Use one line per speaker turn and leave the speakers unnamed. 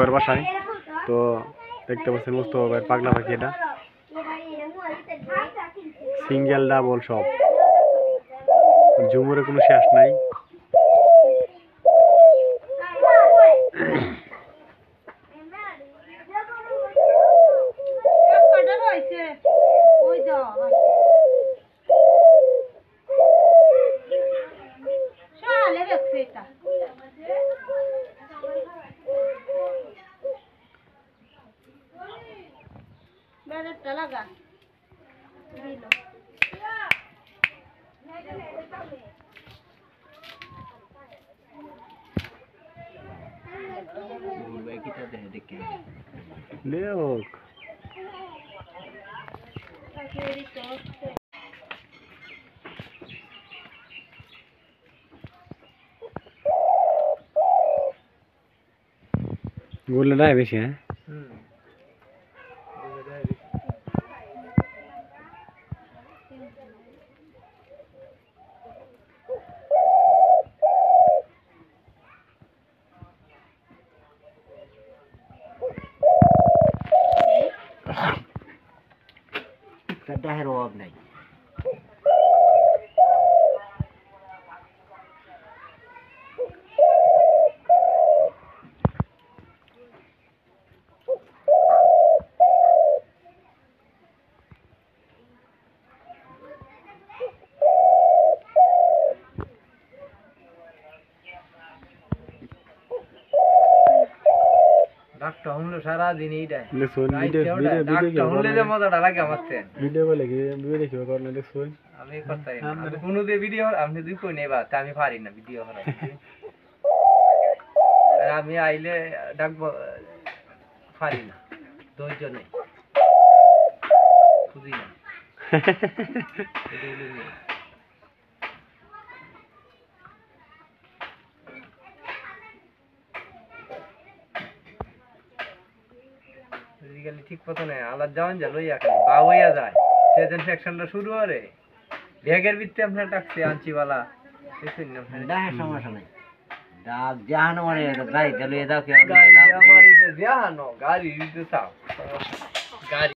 ভাইয়ের বাসায়। তো দেখতে পাচ্ছেন মুস্তফা ভাইয়ের পাগলা পাখি, এটা সিঙ্গেল ডাবল সব, ঝুমুরে কোনো শেষ নাই। গুলো বেশি, হ্যাঁ
ডাহের অভাব নাই। ডাকটা হুমলো সারাদিন এইটাই মজাটা লাগে আমার।
ভিডিও বলে কি ভিডিও দেখিও করলে দেখছুন
আমি করতাই না, আমি কোনো দিয়ে ভিডিও আপনি দুই কই নেবা, আমি পারি না ভিডিও করা। আর আমি আইলে ডাকবো পারি না, ধৈর্য নেই, বুঝি না। ফিজিক্যালি ঠিক মতো নেই, আলাদা যাওয়ান যা লইয়া খালি বা হইয়া যায়, সেদিন সেকশনটা শুরু করে ব্যাগের ভিতরে আপনার টাকছে আনছিওয়ালা দেখুন না, ডাকের সমস্যা নেই। ডাক জাহানো মানে গাড়িতে লইয়া দাও, গাড়ি জাহানো গাড়ি দিতে চাও।